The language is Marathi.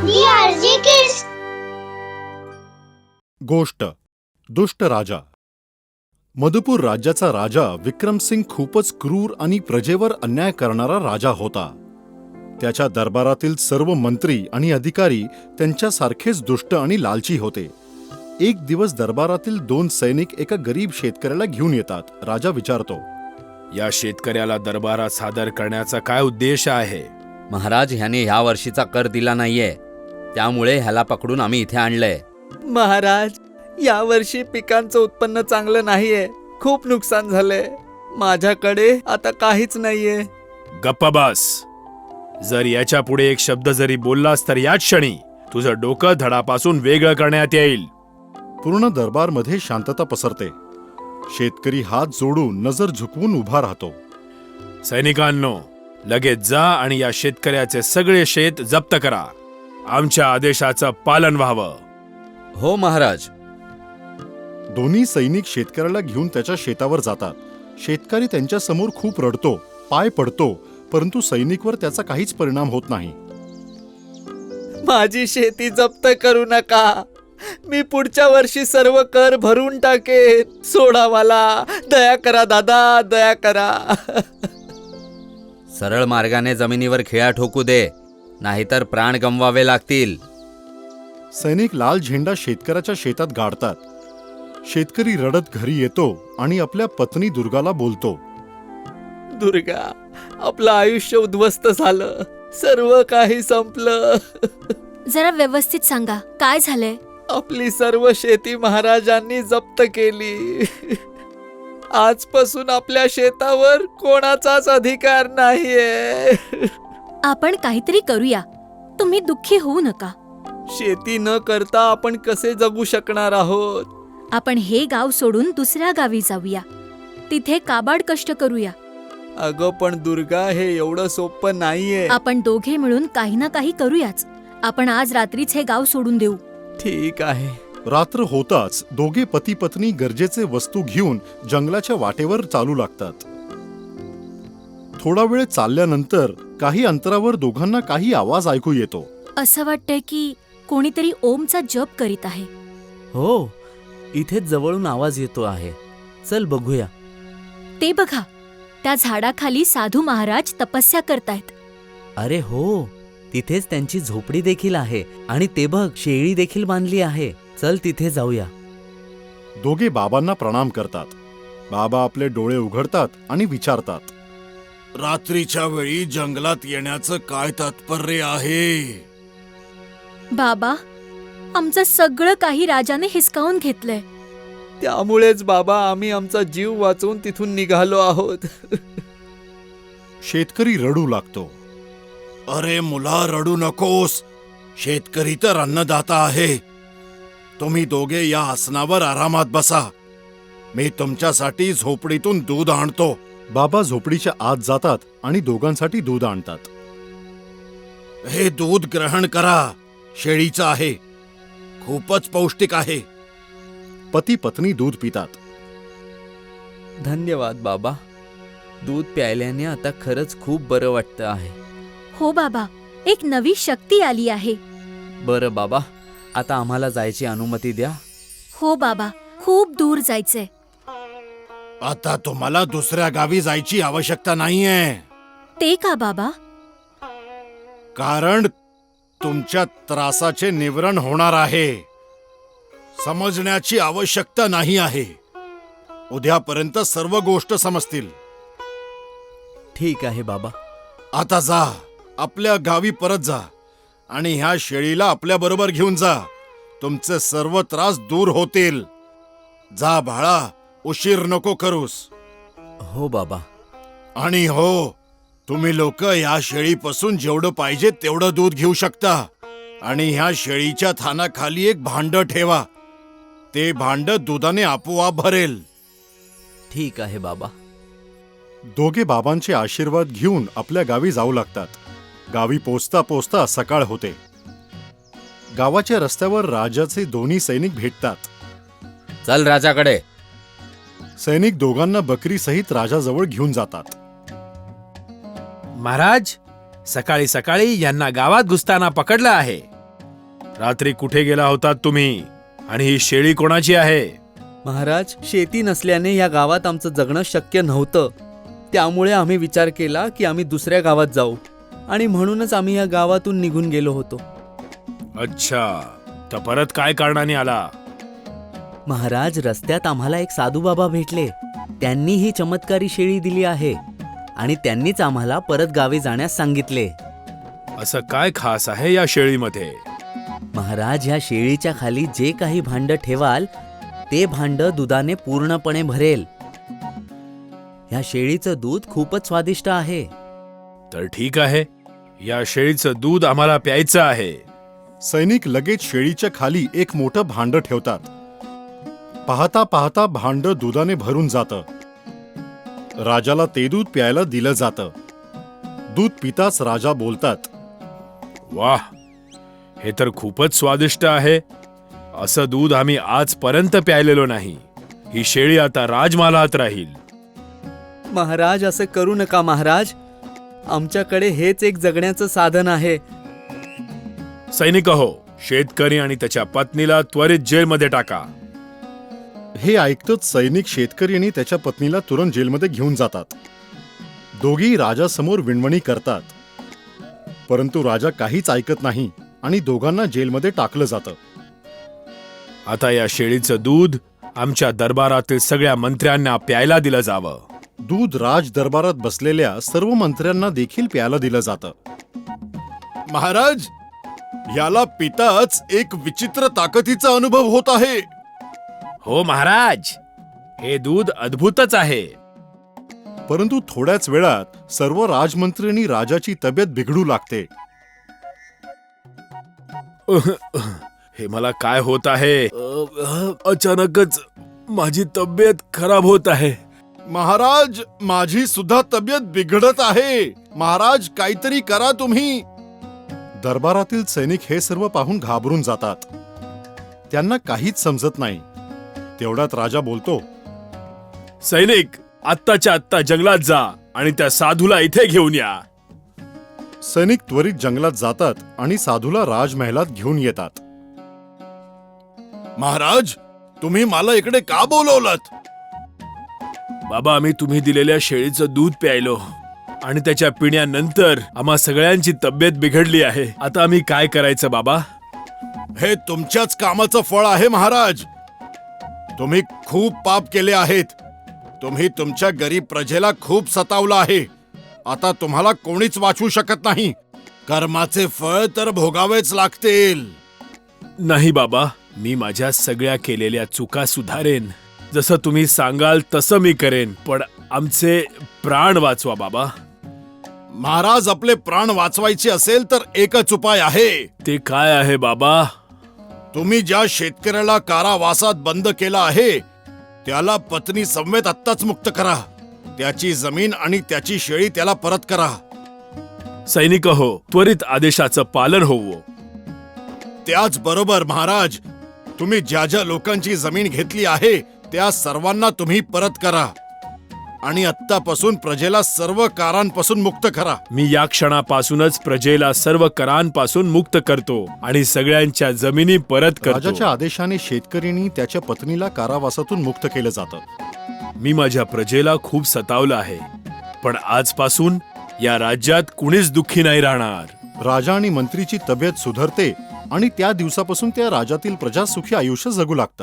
DRG Kids. गोष्ट दुष्ट राजा. मधुपूर राज्याचा राजा विक्रमसिंग खूपच क्रूर आणि प्रजेवर अन्याय करणारा राजा होता. त्याच्या दरबारातील सर्व मंत्री आणि अधिकारी त्यांच्यासारखेच दुष्ट आणि लालची होते. एक दिवस दरबारातील 2 सैनिक एका गरीब शेतकऱ्याला घेऊन येतात. राजा विचारतो, या शेतकऱ्याला दरबारात सादर करण्याचा काय उद्देश आहे? महाराज, ह्याने ह्या वर्षीचा कर दिला नाहीये, त्यामुळे ह्याला पकडून आम्ही इथे आणलंय. महाराज, यावर्षी पिकांचं उत्पन्न चांगलं नाहीये. खूप नुकसान झालंय. माझ्याकडे आता काहीच नाहीये. गप्प बस. जर याच्या पुढे एक शब्द जरी बोललास तर याच क्षणी तुझं डोकं धडापासून वेगळं करण्यात येईल. पूर्ण दरबारमध्ये शांतता पसरते. शेतकरी हात जोडून नजर झुकवून उभा राहतो. सैनिकांनो, लगेच जा आणि या शेतकऱ्याचे सगळे शेत जप्त करा. आमच्या आदेशाचं पालन व्हावं. हो महाराज. दोन्ही सैनिक शेतकऱ्याला घेऊन त्याच्या शेतावर जातात. शेतकरी त्यांच्यासमोर खूप रडतो, पाय पडतो, परंतु सैनिकवर त्याचा काहीच परिणाम होत नाही. माझी शेती जप्त करू नका. मी पुढच्या वर्षी सर्व कर भरून टाकेन. सोडा मला. दया करा दादा, दया करा. सरळ मार्गाने जमिनीवर खिळा ठोकू दे, नाहीतर प्राण गमवावे लागतील. सैनिक लाल झेंडा शेतकऱ्याच्या शेतात गाडतात. शेतकरी रडत घरी येतो आणि आपल्या पत्नी दुर्गाला बोलतो, दुर्गा, आपलं आयुष्य उद्ध्वस्त झालं. सर्व काही संपलं. जरा व्यवस्थित सांगा, काय झालंय? आपली सर्व शेती महाराजांनी जप्त केली. आजपासून आपल्या शेतावर कोणाचाच अधिकार नाहीये. आपण काहीतरी करूया. तुम्ही दुःखी होऊ नका. शेती न करता आपण कसे जगू शकणार आहोत? आपण हे गाव सोडून दुसऱ्या गावी जाऊया. तिथे काबाड कष्ट करूया. अगं पण दुर्गा, हे एवढं सोपं नाहीये. आपण दोघे मिळून काही ना काही करूयाच. आपण आज रात्रीच हे गाव सोडून देऊ. ठीक आहे. रात्र होताच दोघे पती पत्नी गरजेचे वस्तू घेऊन जंगलाच्या वाटेवर चालू लागतात. थोडा वेळ चालल्यानंतर काही अंतरावर दोघांना काही आवाज ऐकू येतो. असं वाटतंय की कोणीतरी ओमचा जप करीत आहे. हो, इथेच जवळून आवाज येतो आहे. चल बघूया. ते बघा, त्या झाडाखाली साधू महाराज तपस्या करतायत. अरे हो, तिथेच त्यांची झोपडी देखील आहे आणि ते बघ, शेळी देखील बांधली आहे. चल तिथे जाऊया. दोघे बाबांना प्रणाम करतात. बाबा आपले डोळे उघडतात आणि विचारतात, रात्रीच्या वेळी जंगलात येण्याचं काय तात्पर्य आहे? बाबा, आमचं सगळं काही राजाने हिसकावून घेतलंय. त्यामुळेच बाबा, आम्ही आमचा जीव वाचवून तिथून निघालो आहोत. शेतकरी रडू लागतो. अरे मुला, रडू नकोस. शेतकरी तर अन्नदाता आहे. तुम्ही दोघे या आसनावर आरामात बसा. मी तुमच्यासाठी झोपडीतून दूध आणतो. बाबा झोपडीच्या आत जातात आणि दोघांसाठी दूध आणतात. हे दूध ग्रहण करा. शेळीचं आहे. खूपच पौष्टिक आहे. पती पत्नी दूध पितात. धन्यवाद बाबा. दूध प्यायल्याने आता खरंच खूप बरं वाटतं आहे. हो बाबा, एक नवी शक्ती आली आहे. बरं बाबा, आता आम्हाला जायची अनुमती द्या. हो बाबा, खूप दूर जायचंय. आता तुम्हाला दुसऱ्या गावी जायची आवश्यकता नाहीये. ते का बाबा? कारण तुमच्या त्रासाचे निवारण होणार आहे. समजण्याची आवश्यकता नाही आहे. उद्यापर्यंत सर्व गोष्ट समजतील. ठीक आहे बाबा. आता जा, आपल्या गावी परत जा आणि ह्या शेळीला आपल्या बरोबर घेऊन जा. तुमचे सर्व त्रास दूर होतील. जा बाळा, उशीर नको करूस. हो बाबा. आणि हो, तुम्ही लोक या शेळीपासून जेवढं पाहिजे तेवढं दूध घेऊ शकता. आणि ह्या शेळीच्या थानाखाली एक भांड ठेवा. ते भांड दुधाने आपोआप भरेल. ठीक आहे बाबा. दोघे बाबांचे आशीर्वाद घेऊन आपल्या गावी जाऊ लागतात. गावी पोचता पोचता सकाळ होते. गावाच्या रस्त्यावर राजाचे दोन्ही सैनिक भेटतात. चल राजाकडे. सैनिक दोघांना बकरीसहित राजाजवळ घेऊन जातात. महाराज, सकाळी सकाळी यांना गावात घुसताना पकडलं आहे. रात्री कुठे गेला होतात तुम्ही आणि ही शेळी कोणाची आहे? महाराज, शेती नसल्याने या गावात आमचं जगणं शक्य नव्हतं. त्यामुळे आम्ही विचार केला की आम्ही दुसऱ्या गावात जाऊ आणि म्हणूनच आम्ही या गावातून निघून गेलो होतो. अच्छा, तर परत काय कारणाने आला? महाराज, रस्त्यात आम्हाला एक साधू बाबा भेटले. त्यांनी ही चमत्कारी शेळी दिली आहे आणि त्यांनीच आम्हाला परत गावी जाण्यास सांगितले. असं काय खास आहे या शेळीमध्ये? महाराज, ह्या शेळीच्या खाली जे काही भांड ठेवाल ते भांड दुधाने पूर्णपणे भरेल. ह्या शेळीचं दूध खूपच स्वादिष्ट आहे. तर ठीक आहे, या शेळीचं दूध आम्हाला प्यायचं आहे. सैनिक लगेच शेळीच्या खाली एक मोठं भांड ठेवतात. पाहता पाहता भांड दुधाने भरून जातं. राजाला ते दूध प्यायला दिलं जातं. दूध पिताच राजा बोलतात, वाह, हे तर खूपच स्वादिष्ट आहे. असं दूध आम्ही आजपर्यंत प्यायलेलो नाही. ही शेळी आता राजमहालात राहील. महाराज, असं करू नका महाराज. आमच्याकडे हेच एक जगण्याचं साधन आहे. सैनिक हो, शेतकरी आणि त्याच्या पत्नीला त्वरित जेलमध्ये टाका. हे ऐकतच सैनिक शेतकरी आणि त्याच्या पत्नीला तुरंत जेलमध्ये घेऊन जातात. दोघी राजासमोर विणवणी करतात, परंतु राजा काहीच ऐकत नाही आणि दोघांना जेलमध्ये टाकलं जातं. आता या शेळीचं दूध आमच्या दरबारातील सगळ्या मंत्र्यांना प्यायला दिलं जावं. दूध राज दरबारात बसलेल्या सर्व मंत्र्यांना देखील प्यायला दिलं जातं. महाराज, याला पिताच एक विचित्र ताकदीचा अनुभव होत आहे. हो महाराज, हे दूध अद्भुतच आहे. परंतु थोड्याच वेळात सर्व राजमंत्री आणि राजाची तब्येत बिघडू लागते. हे मला काय होत आहे? अचानकच माझी तब्येत खराब होत आहे. महाराज, माझी सुद्धा तब्येत बिघडत आहे. महाराज, काहीतरी करा तुम्ही. दरबारातील सैनिक हे सर्व पाहून घाबरून जातात. त्यांना काहीच समजत नाही. तेवढ्यात राजा बोलतो, सैनिक, आत्ताच्या आत्ता जंगलात जा आणि त्या साधूला इथे घेऊन या. सैनिक त्वरित जंगलात जातात आणि साधूला राजमहालात घेऊन येतात. महाराज, तुम्ही मला इकडे का बोलवलत? बाबा, आम्ही तुम्ही दिलेल्या शेळीचं दूध प्यायलो आणि त्याच्या पिण्यानंतर आम्हा सगळ्यांची तब्येत बिघडली आहे. आता आम्ही काय करायचं बाबा? हे तुमच्याच कामाचं फळ आहे महाराज. तुम्ही खूप पाप केले आहेत. तुम्ही तुमच्या गरीब प्रजेला खूप सतावलं आहे. आता तुम्हाला कोणीच वाचवू शकत नाही. कर्माचे फळ तर भोगावेच लागतील. नाही बाबा, मी माझ्या सगळ्या केलेल्या चुका सुधारेन. जसं तुम्ही सांगाल तसं मी करेन, पण आमचे प्राण वाचवा बाबा. महाराज, आपले प्राण वाचवायचे असेल तर एकच उपाय आहे. ते काय आहे बाबा? तुम्ही ज्या शेतकऱ्याला कारावासात बंद केला आहे त्याला पत्नी समवेत आत्ताच मुक्त करा. त्याची जमीन आणि त्याची शेळी त्याला परत करा. सैनिक हो, त्वरित आदेशाचं पालन होवो. त्याचबरोबर महाराज, तुम्ही ज्या ज्या लोकांची जमीन घेतली आहे त्या सर्वांना तुम्ही परत करा आणि आत्तापासून प्रजेला सर्व करांपासून मुक्त करा. मी या क्षणापासूनच प्रजेला सर्व करांपासून मुक्त करतो आणि सगळ्यांच्या जमिनी परत करतो. राजाच्या आदेशाने शेतकऱ्यांनी त्याच्या पत्नीला कारावासातून मुक्त केलं जातं. मी माझ्या प्रजेला खूप सतावलं आहे, पण आजपासून या राज्यात कुणीच दुःखी नाही राहणार. राजा आणि मंत्रीची तब्येत सुधारते आणि त्या दिवसापासून त्या राज्यातील प्रजा सुखी आयुष्य जगू लागतात.